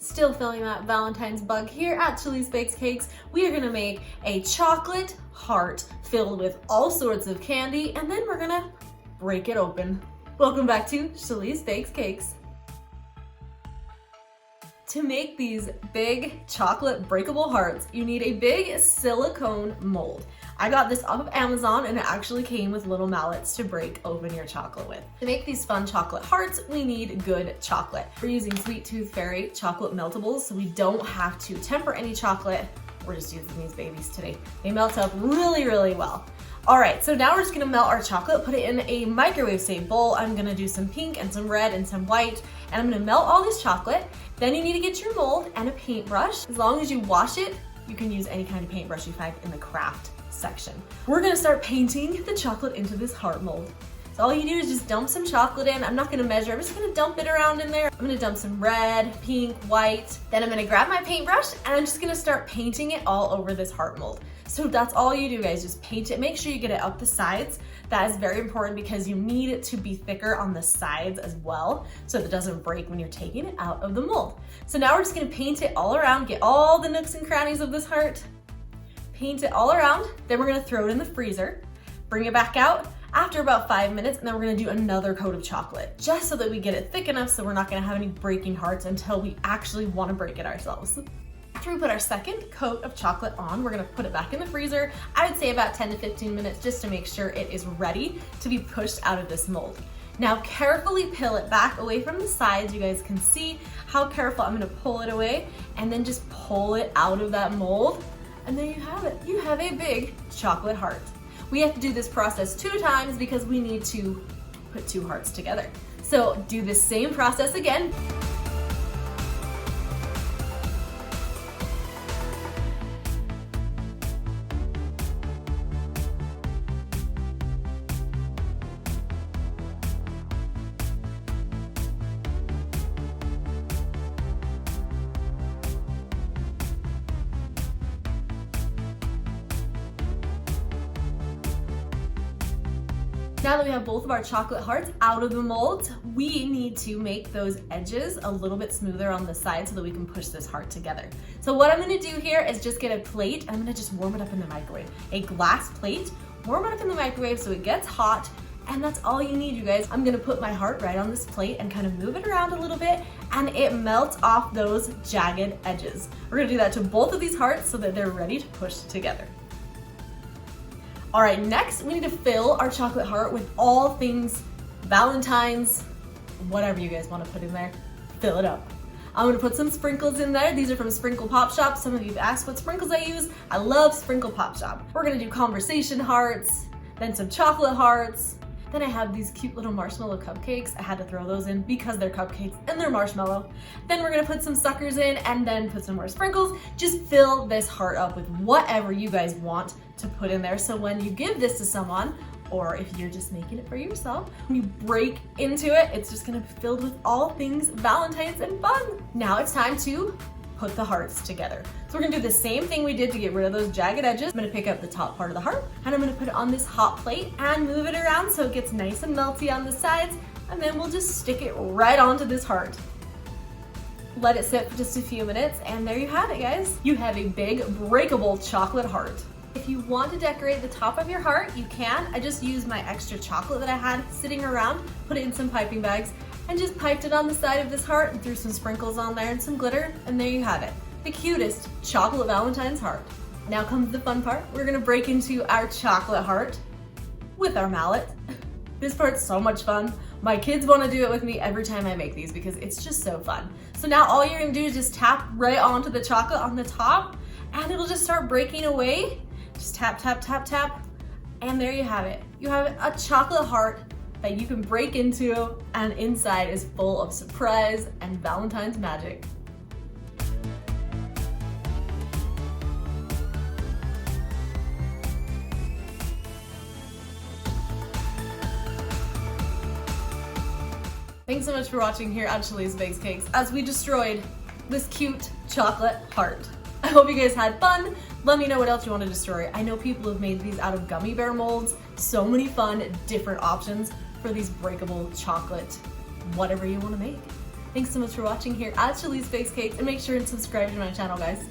Still feeling that Valentine's bug here at Chili's Baked Cakes. We are gonna make a chocolate heart filled with all sorts of candy, and then we're gonna break it open. Welcome back to Chili's Baked Cakes. To make these big chocolate breakable hearts, you need a big silicone mold. I got this off of Amazon and it actually came with little mallets to break open your chocolate with. To make these fun chocolate hearts, we need good chocolate. We're using Sweet Tooth Fairy chocolate meltables, so we don't have to temper any chocolate. We're just using these babies today. They melt up really, really well. All right, so now we're just gonna melt our chocolate, put it in a microwave safe bowl. I'm gonna do some pink and some red and some white, and I'm gonna melt all this chocolate. Then you need to get your mold and a paintbrush. As long as you wash it, you can use any kind of paintbrush you find in the craft section. We're gonna start painting the chocolate into this heart mold. So all you do is just dump some chocolate in. I'm not gonna measure, I'm just gonna dump it around in there. I'm gonna dump some red, pink, white. Then I'm gonna grab my paintbrush and I'm just gonna start painting it all over this heart mold. So that's all you do, guys, just paint it. Make sure you get it up the sides. That is very important because you need it to be thicker on the sides as well, so that it doesn't break when you're taking it out of the mold. So now we're just gonna paint it all around, get all the nooks and crannies of this heart, paint it all around. Then we're gonna throw it in the freezer, bring it back out after about 5 minutes, and then we're gonna do another coat of chocolate, just so that we get it thick enough so we're not gonna have any breaking hearts until we actually wanna break it ourselves. After we put our second coat of chocolate on, we're gonna put it back in the freezer. I would say about 10 to 15 minutes just to make sure it is ready to be pushed out of this mold. Now carefully peel it back away from the sides. You guys can see how careful I'm gonna pull it away, and then just pull it out of that mold. And there you have it. You have a big chocolate heart. We have to do this process 2 times because we need to put 2 hearts together. So do the same process again. Now that we have both of our chocolate hearts out of the mold, we need to make those edges a little bit smoother on the side so that we can push this heart together. So what I'm gonna do here is just get a plate. I'm gonna just warm it up in the microwave. A glass plate, warm it up in the microwave so it gets hot, and that's all you need, you guys. I'm gonna put my heart right on this plate and kind of move it around a little bit, and it melts off those jagged edges. We're gonna do that to both of these hearts so that they're ready to push together. All right, next we need to fill our chocolate heart with all things Valentine's, whatever you guys want to put in there, fill it up. I'm gonna put some sprinkles in there. These are from Sprinkle Pop Shop. Some of you have asked what sprinkles I use. I love Sprinkle Pop Shop. We're gonna do conversation hearts, then some chocolate hearts. Then I have these cute little marshmallow cupcakes. I had to throw those in because they're cupcakes and they're marshmallow. Then we're gonna put some suckers in and then put some more sprinkles. Just fill this heart up with whatever you guys want to put in there. So when you give this to someone, or if you're just making it for yourself, when you break into it, it's just gonna be filled with all things Valentine's and fun. Now it's time to put the hearts together. So we're gonna do the same thing we did to get rid of those jagged edges. I'm gonna pick up the top part of the heart and I'm gonna put it on this hot plate and move it around so it gets nice and melty on the sides, and then we'll just stick it right onto this heart. Let it sit for just a few minutes, and there you have it, guys. You have a big breakable chocolate heart. If you want to decorate the top of your heart, you can. I just used my extra chocolate that I had sitting around, put it in some piping bags, and just piped it on the side of this heart and threw some sprinkles on there and some glitter, and there you have it. The cutest chocolate Valentine's heart. Now comes the fun part. We're gonna break into our chocolate heart with our mallet. This part's so much fun. My kids wanna do it with me every time I make these because it's just so fun. So now all you're gonna do is just tap right onto the chocolate on the top, and it'll just start breaking away. Just tap, tap, tap, tap, and there you have it. You have a chocolate heart that you can break into, and inside is full of surprise and Valentine's magic. Thanks so much for watching here at Chili's Baked Cakes as we destroyed this cute chocolate heart. I hope you guys had fun. Let me know what else you want to destroy. I know people have made these out of gummy bear molds. So many fun, different options for these breakable chocolate, whatever you want to make. Thanks so much for watching here at Shalee's Bakes Cakes, and make sure and subscribe to my channel, guys.